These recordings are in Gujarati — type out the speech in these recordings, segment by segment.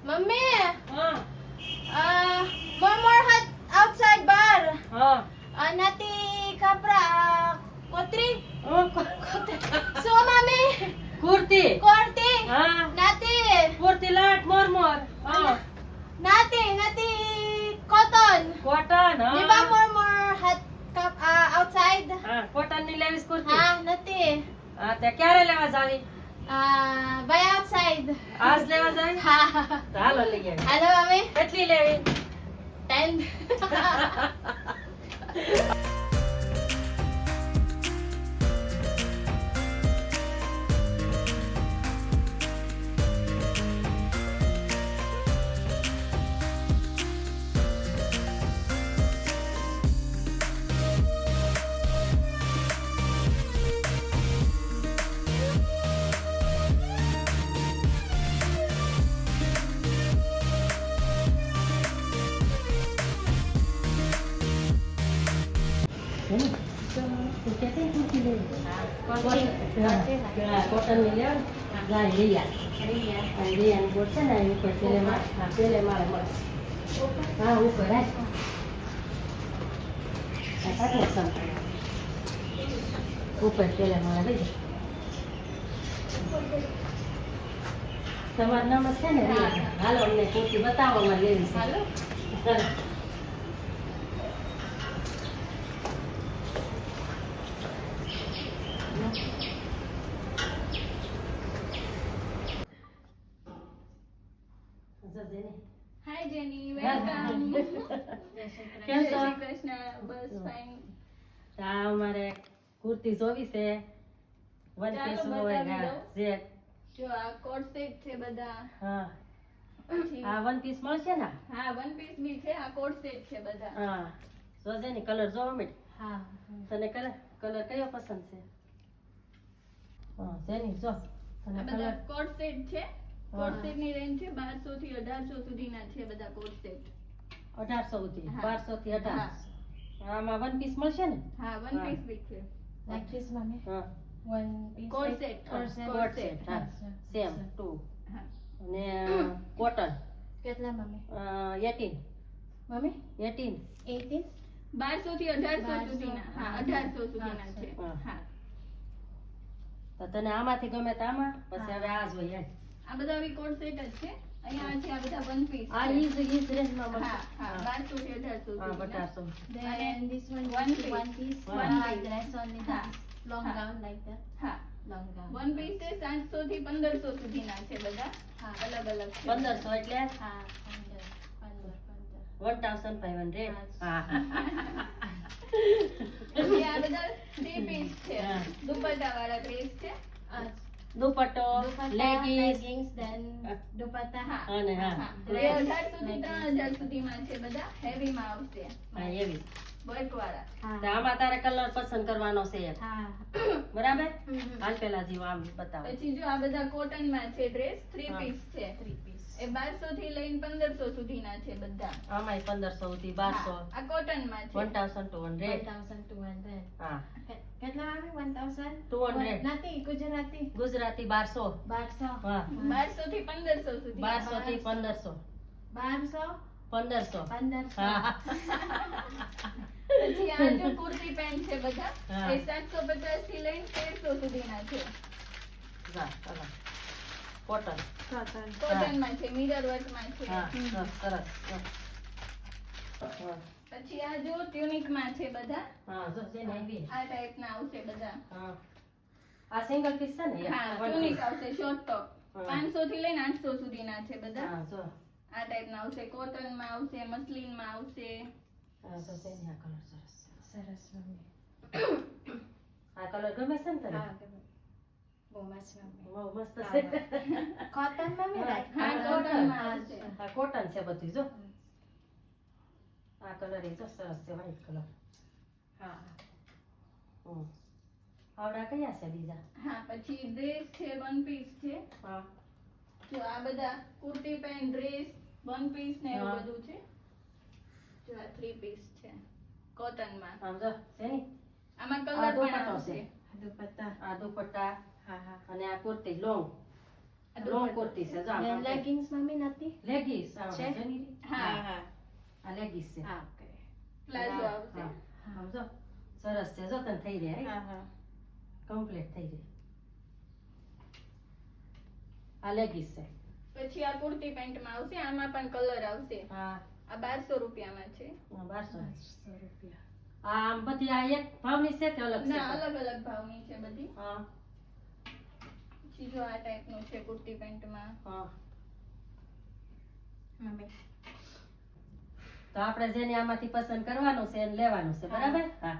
Mommy, હા one more hot outside bar. હા Nati kapra kotri. So mommy, kurti korti. હા Nati, કુર્તી લાટ મોર મોર હા nati cotton. Cotton Di ba હા more hot outside? હા કોટન ની લેવીસ કુર્તી Ha, nati. હા તે ક્યારે લેવા જાવી Buy outside. આજ લેવા જાવી Ha. તો હાલો લઈ આવી Hello mommy. કેટલી લેવી 10. કોટન ની લેવા ગાય રિયા રિયા બોટ છે ને ઉપર પેલે મારે મળે હા ઉપર ઉપર પેલે મારે લઈ તમારું નામ છે ને રિયા હાલો અમને કુર્તી બતાવો અમારે લેવી છે Hello. ચાલો. Hi Jenny, હા. welcome. કેમ છો? જય શ્રી કૃષ્ણ. બસ fine. આ અમારે કુર્તી જોવી છે વન ચાલો પીસ બતાવી હોય દઉં. જે જો આ કોટ સેટ છે બધા. હા પછી આ વન પીસ મળશે ને હા વન પીસ બી છે, આ કોટ સેટ છે બધા. હા જોજે ને કલર જોવા મળે Ha. તને કલર કયો પસંદ છે હા જેની જો આ તને બધા કલર કોટ સેટ છે. કોટ હા. સેટ ની રેન્જ છે 1200 થી 1800 સુધીના છે બધા કોટ સેટ. 1800 સુધી હા. 1200 થી 1800 આમાં વન પીસ મળશે ને હા વન હા. પીસ બી છે. Like this, mommy. હા One piece. Coat like- set. Coat set. Coat set હા હા. સેમ ટુ હા અને કોટન કેટલા મમ્મી 18 મમ્મી 18 18 1200 થી 1800 1200 સુધીના. હા હા. 1800 સુધીના છે. હા. હા તો તને આમાંથી ગમે તો આમાં પછી હા. હવે આ જોઈએ આ બધા બી કોટ સેટ જ છે. અહીંયા છે આ બધા વન પીસ આ ઈજ રેન્જમાં મળશે હા હા 1200 થી 1800 હા સુધીના. 1800 then this one one is piece. one piece One piece. dress only હા. that long હા. gown like that હા long gown વન પીસ છે 700 થી 1500 સુધીના છે બધા. હા. અલગ અલગ છે. 1500 એટલે હા 15 1500 હા પછી આ બધા થ્રી પીસ છે. હા. દુપટ્ટા વાળા ડ્રેસ છે. દુપટ્ટો લેગીસ leggings then dupatta હા અને હા હા એ Dress, 1000 સુધી 3000 સુધીમાં છે બધા. હેવી માં આવશે હા એવી વર્ક વાળા. તો આમાં તારે કલર પસંદ કરવાનો છે એક. હા બરાબર હમ. હાલ પેલા જેવો આમ બતાવો પછી જો આ બધા કોટન માં છે ડ્રેસ થ્રી હા. પીસ છે. 3 piece એ 1200 થી લઈને 1500 સુધીના છે બધા. આમાંય 1500 સુધી હા, 1200 આ કોટન માં છે. 1200 1200 હા કેટલા આવે 1000 200 નથી ગુજરાતી ગુજરાતી 1200 1200 હા 1200 થી 1500 સુધી. 1200 થી 1500 1200 1500 1500 હા પછી આ જો કુર્તી પેન્ટ છે બધા. હા. એ 750 થી લઈને 1300 સુધીના છે. જા ચાલો કોટન cotton કોટન માં છે, મિરર વર્ક માં છે. હા હા, સરસ હા પછી આ જો ટ્યુનિક માં છે બધા. હા જો છે ને આવી આ ટાઈપ ના આવશે બધા. હા આ સિંગલ પીસ છે ને હા one ટ્યુનિક piece. આવશે શોર્ટ ટોપ. હા. 500 થી લઈને 800 સુધીના છે બધા. હા જો આ ટાઈપ ના આવશે. કોટન માં આવશે, મસલિન માં આવશે. હા જો છે ને આ કલર સરસ સરસ મમ્મી આ કલર ગમે છે ને તને હા ગમે. બહુ મસ્ત મમ્મી બહુ મસ્ત છે કોટન મમ્મી હા. right? હા હા, કોટન માં હા, આવશે. આ કોટન છે બધું જો આ કલર એ જો સરસ છે વ્હાઈટ કલર હા આવડા કયા છે બીજા હા પછી ડ્રેસ છે, વન પીસ છે. હા જો આ બધા kurti pant dress one piece ને એવું હા. બધું છે. જો આ થ્રી પીસ છે કોટન માં. આમ જો છે ને આમાં આ કલર પણ દુપટ્ટો આવશે. છે દુપટ્ટા આ દુપટ્ટા હા હા અને આ કુર્તી લોંગ આ લોંગ દુપટ્ટો કુર્તી છે જો આમ then leggings મમ્મી નથી લેગિંગ આવે છે? છે ને ઈ? હા. હા આ લેગીસ છે હા ઓકે પ્લાઝો આવશે હા. આમ જો સરસ છે જો તને થઈ રહી હા હા કમ્પ્લીટ થઈ રહી આ લેગીસ છે પછી આ કુર્તી પેન્ટમાં આવશે આમાં પણ કલર આવશે હા આ 1200 રૂપિયામાં છે 1200 100 રૂપિયા આમ બધી આ એક ભાવની છે કે અલગ છે ના અલગ અલગ ભાવની છે બધી હા પછી જો આ ટાઈપનું છે કુર્તી પેન્ટમાં હા મમ્મી તો આપણે જેને આમાંથી પસંદ કરવાનું છે એને લેવાનું છે બરાબર હા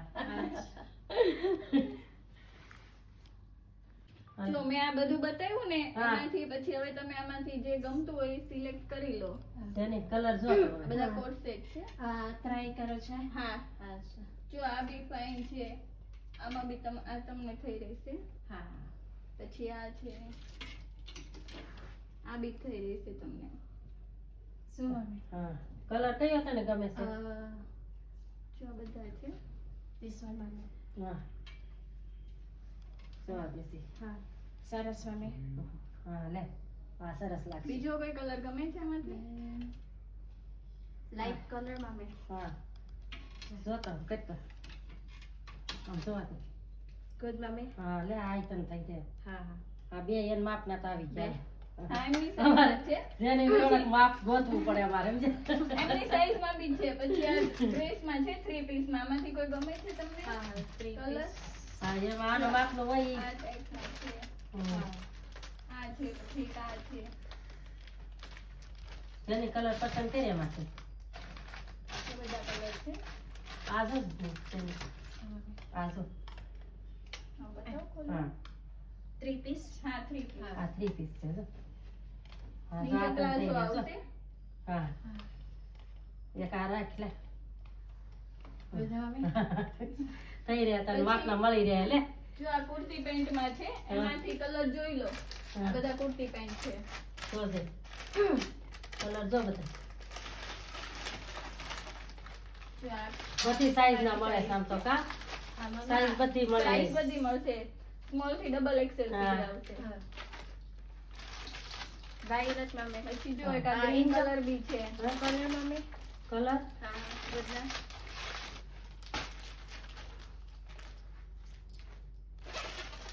જો મેં આ બધું બતાવ્યું ને હા. એમાંથી પછી હવે તમે આમાંથી જે ગમતું હોય સિલેક્ટ કરી લો જેની કલર જો આ તમે. બધા કોટ સેટ છે આ ટ્રાય કરો છે હા અચ્છા જો આ બી ફાઇન છે આમાં બી આ તમને થઈ રહેશે હા પછી આ છે આ બી થઈ રહેશે તમને શું મમ્મી હા કલર કયો તને ગમે છે જો આ બધા છે this one મમ્મી હા જો આ બેસી હા સરસ મમ્મી હા લે આ સરસ લાગશે બીજો કોઈ કલર ગમે છે આમાંથી લાઈટ કલર મમ્મી હા જો તો કેટલો આમ જો તો ગુડ મમ્મી હા લે આ આઈટમ થઈ જાય હા હા આ બે એન માપના તો આવી ગયા હા એમની સાઈઝ છે જેને થોડુંક માપ ગોતવું પડે અમારે સમજે એમની સાઈઝ માં બી છે પછી આ ડ્રેસ માં છે 3 પીસ માં આમાંથી કોઈ ગમે છે તમને હા હા 3 કલર પીસ હા એમાં આનો માપનો હોય ઈ. આ ટાઈપ માં છે હમ. આ છે પછી આ છે જેની કલર પસંદ કરે એમાંથી આ બધા કલર છે આ જો તેની. આ જો હા બતાવો ખોલો હા 3 પીસ હા 3 પીસ આ 3 પીસ છે જો હા જો નીચે આ તને થઈ પ્લાઝો ગયું જો. આવશે હા એક આ રાખ લે ગુડ મમ્મી થઈ રહ્યા તને પછી- માપના મળી રહ્યા લે જો આ કુર્તી પેન્ટ માં છે એમાંથી કલર જોઈ લો આ બધા કુર્તી પેન્ટ છે જો છે કલર જો બધા જો આ બધી સાઈઝ ના મળે છે આમ તો કા સાઈઝ બધી મળે સાઈઝ બધી મળશે સ્મોલ થી ડબલ એક્સેલ હા. સુધી આવશે વાયરસ મમ્મી પછી જો એક હા, આ ગ્રીન angel. કલર બી છે કલર મમ્મી કલર હા બધા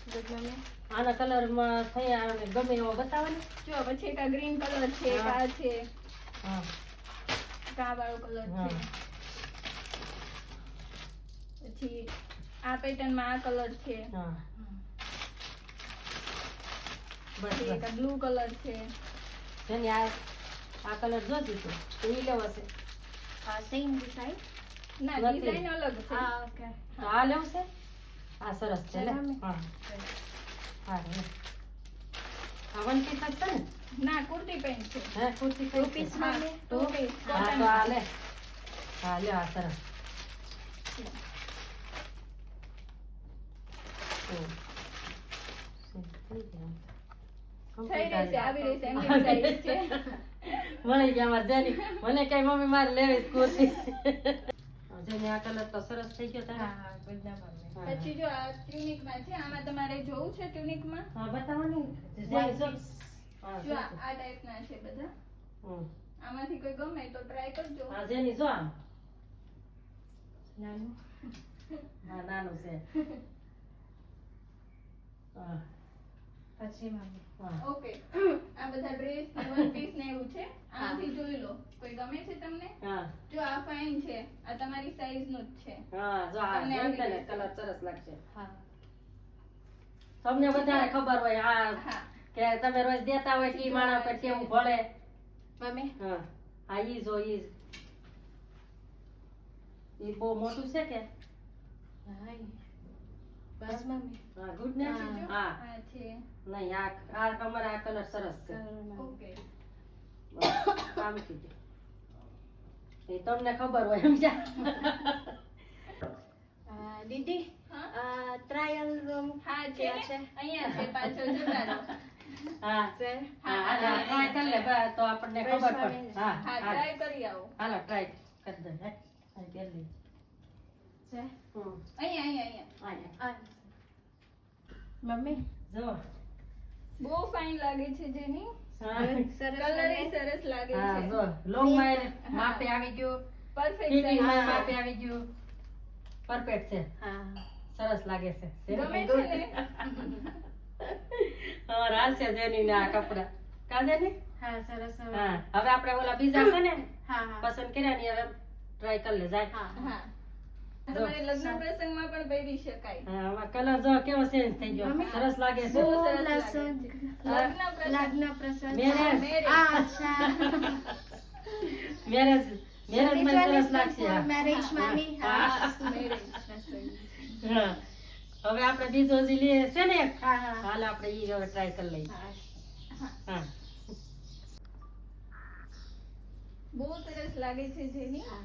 ગુડ મમ્મી આના કલર માં થયા અને ગમે એવો બતાવો ને જો પછી એક આ ગ્રીન કલર છે એક હા. આ છે હા એક આ વાળો કલર હા. છે પછી આ પેટર્ન માં આ કલર છે હા બસ પછી એક બસ આ બ્લુ કલર છે જેની આ કલર જોતી તું તો ઈ લેવો છે સેમ ડિઝાઇન ના નથી. ડિઝાઇન અલગ છે હા ઓકે તો આ લેવું છે આ સરસ છે લે મમ્મી. હા હા લે આ વન પીસ જ છે ને ના કુર્તી પેન્ટ છે હે કુર્તી Two કઈ piece છે? માં? હા, two piece, હા cotton તો આ માં. લે હા લે આ સરસ હમ. થઈ રહેશે આવી રહેશે એમની સાઈઝ છે મળી ગયા મારે જેની મને કઈ મમ્મી મારે લેવી છે કુર્તી જેની આ કલર તો સરસ થઈ ગયો તારે હા હા ગુડ મમ્મી હા, પછી જો આ ટ્યુનિક માં છે આમાં તમારે જોવું છે ટ્યુનિક માં હા બતાવો ને One જો. piece. હા, જો જો. આ ટાઈપ ના છે બધા હમ. આમાંથી કોઈ ગમે તો ટ્રાય કરજો હા જેની જો આમ નાનું હા નાનું છે હા પછી મમ્મી હા ઓકે આ બધા ડ્રેસ ને વન પીસ ને એવું છે આમાંથી જોઈ લો કોઈ ગમે છે તમને હા જો આ ફાઇન છે આ તમારી સાઈઝ નું જ છે હા જો આ તમને જોઈ આવી તને જશે. કલર સરસ લાગશે હા તમને બધાને ખબર હોય આ હા કે તમે રોજ દેતા હોય કે ઈ માણસ પર કેવું ભળે મમ્મી હા આ ઈ જો ઈ બહુ મોટું છે કે હા બસ મમ્મી હા ગુડ ને પછી જો હા આ છે નહીં આ તમારે આ કલર સરસ છે ઓકે બસ, આમ કીધું એ તમને ખબર હોય સમજ્યા દીદી હા ટ્રાયલ રૂમ હા છે ને? અહીંયા છે પાછળ જતા રહો હા છે હા હા ટ્રાય કરી લે બસ, તો આપણને ખબર પડે હા હા હા ટ્રાય કરી આવો હાલો ટ્રાય કરી દે હે આ કરી લે છે અહીંયા અહીંયા મમ્મી જો બહુ ફાઇન લાગે છે જેની. હા કલર એ સરસ લાગે હા છે. જો લોંગ માં એને હા. માપે આવી ગયું, પરફેક્ટ ફિટિંગ માં સાઈઝ. માપે આવી ગયું, પરફેક્ટ છે, હા સરસ લાગે છે. ગમે છે ને? હા રાલ છે જેની ના કપડા કાજે ને. હા સરસ હવે. હા હવે આપણે ઓલા બીજા છે ને હા હા પસંદ કર્યા ને હવે ટ્રાય કરી લે જાય. હા હા તમારે લગ્ન પ્રસંગમાં પણ પહેરી શકાય. હા આમાં કલર જો કેવો ચેન્જ થઈ ગયો, મમ્મી. સરસ લાગે છે. બહુ સરસ લાગે લસણ. છે. લગ્ન પ્રસંગ. લગ્ન પ્રસંગ મેરેજ. મેરેજ. આ અચ્છા મેરેજ મેરેજ માં સરસ લાગશે. હા. મેરેજ માની હા મેરેજ. હા હવે આપણે બીજો જે લઈએ છે ને એક, હા હા હાલ આપણે ઈ હવે ટ્રાય કરી લઈએ. હા બહુ સરસ લાગે છે જેની. હા.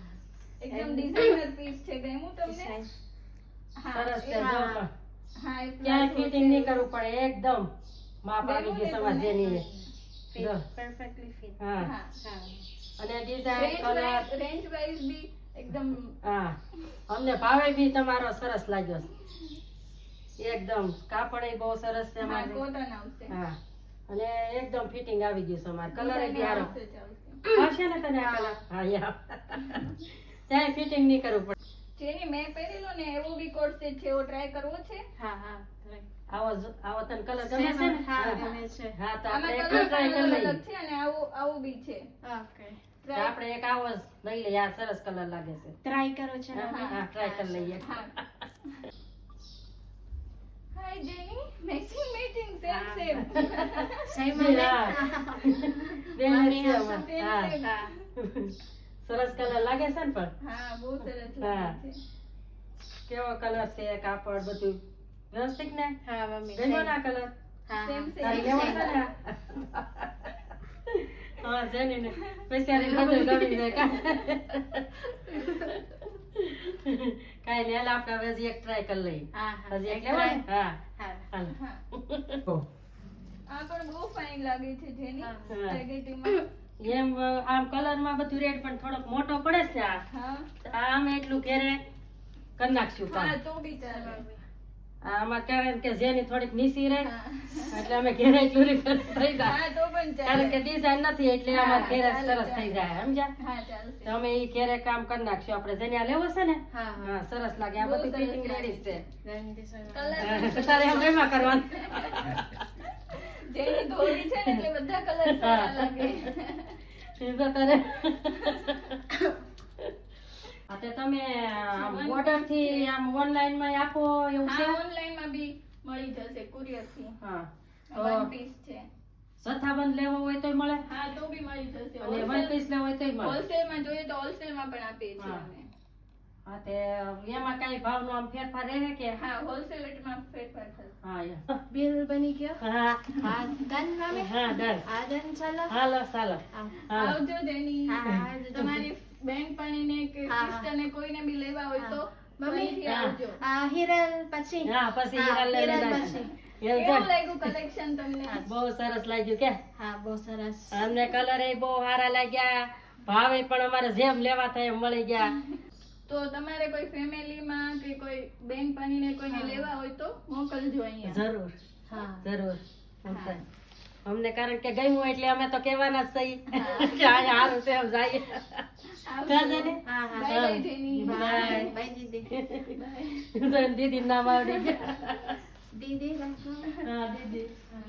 એકદમ ડિઝાઇનર પીસ છે. ગમ્યું તમને? હા, સરસ છે એ- જો હા. પણ. હા, એ ક્યાંય પ્લાઝો ફિટિંગ છે. નહીં કરવું પડે, એકદમ માપ આવી ગમ્યું ગયું ને સમાજ તમને? જેની. જો. પરફેક્ટલી ફિટ હા હા. હા અને ડિઝાઇન કલર રેન્જ વાઇઝ બી એકદમ હા અમને ભાવે બી તમારો સરસ લાગ્યો છે. એકદમ કાપડ એ બહુ સરસ છે હા, અમારે. કોટન આવશે. હા અને એકદમ ફિટિંગ આવી ગયું છે અમારે. કલર બી Designer સારો આવશે, ચાલશે. આવશે ને તને આ કલર? હા યા ક્યાંય ફિટિંગ નહીં કરવું પડે. જેની મેં પહેરેલો ને એવો બી કોટ સેટ છે, એવો ટ્રાય કરવો છે. હા હા આવો તને કલર ગમે છે ને? હા ગમે છે હા તો આમાં આપણે કલર એક ટ્રાય કરી પણ લઈએ. અલગ છે અને આવું બી છે. ઓકે તો આપણે એક આવો જ લઈ લઈએ. આ સરસ કલર લાગે છે. ટ્રાય કરો છો ને હા હા ટ્રાય કરી લઈએ. હા. હાય જેની, મેચિંગ સેમ હા. સેમ. સહી મને હા. બેન મમ્મી છે હા, અમારે. same, હા. same. હા સરસ કલર લાગે છે ને પણ હા, બહુ સરસ હા. લાગે છે. કેવો કલર છે, કાપડ બધું વ્યવસ્થિત ને? હા મમ્મી ગમ્યો ને આ કલર? હા Same, હા same. તારે લેવો છે ને? હા જેની ને પૈસાની બધું ગમી જાય કા? કાંઈ નહીં, હાલ આપણે હવે હજી એક ટ્રાય કરી લઈએ. હા હા હજી એક લેવો ને? હા હા હાલ. હા. ઓહ. આ પણ બહુ ફાઇન લાગે છે જેની. હા. પેકેટિંગમાં. એમ આમ કલર માં બધું રેડ પણ થોડોક મોટો પડે છે આ. હા. આમ એટલું ઘેરે કરી નાખશું હા, કામ. તો બી ચાલે. આમાં કારણ કે જેની થોડીક નીસી રહે હા. એટલે અમે ઘેરે એટલું રિપેર થઈ જાય. હા, તો પણ કારણ કે ચાલે. ડિઝાઇન નથી એટલે હા, અમારે ઘેરે ચાલે, સરસ ચાલે. થઈ જાય સમજ્યા? હા, ચાલશે. તો અમે ઈ ઘેરે કામ કરી નાખશું. આપણે જેને આ લેવો છે ને હા હા હા સરસ લાગે. આ બહુ બધી સરસ ફિટિંગ લાગે રેડી છે. કલર હા, તારે આમ એમાં કરવાનું. જેની ધોળી છે ને એટલે બધા કલર સારા લાગે. ઈ તો તારે હા, તે તમે ઓર્ડર થી આમ ઓનલાઈન માં આપો એવું છે? હા, ઓનલાઈન માં બી મળી જશે કુરિયર થી. હા વન પીસ છે. જથ્થાબંધ લેવો હોય તોય મળે હા, તો બી મળી જશે. અને વન પીસ લેવો હોય તોય મળે. હોલસેલ માં જોઈએ તો હોલસેલ માં પણ આપીએ છીએ હા. અમે. હા તે એમાં કઈ ભાવનો આમ ફેરફાર રહે કે? હા, હોલસેલ રેટમાં ફેરફાર થશે. હા યા. બિલ બની ગયો હા હા ડન મમ્મી હા ડન. હા ડન ચાલો હાલો ચાલો. આવ. હા આવજો જેની. હા, હા, તમારી બહેનપણીને કે હા. સિસ્ટરને કોઈને બી લેવા હોય તો મમ્મી અહીંથી હા. આવજો. આ હિરલ પછી હા પછી હા, હીરા લઈ હિરલ લેજો. પછી. હીરા કેવું જો. લાગ્યું કલેક્શન તમને? બહુ સરસ લાગ્યું કે? હા બહુ સરસ અમને કલર એ બહુ સારા લાગ્યા. ભાવે પણ અમારે જેમ લેવા થાય એમ મળી ગયા. તો તમારે કોઈ ફેમિલીમાં કે કોઈ બહેનપણીને કોઈને હા. લેવા હોય તો મોકલજો અહીંયા. જરૂર હા જરૂર. હા. અમને કારણ કે ગમ્યું એટલે અમે તો કહેવાના જ સહી કે આ સારું છે એમ જાય. આવજો. કાજે ને? હા હા bye bye Jenny. Bye. Bye દીદી બાય. દીદી નામ આવડી ગયા. દીદી રાખો હા દીદી. હા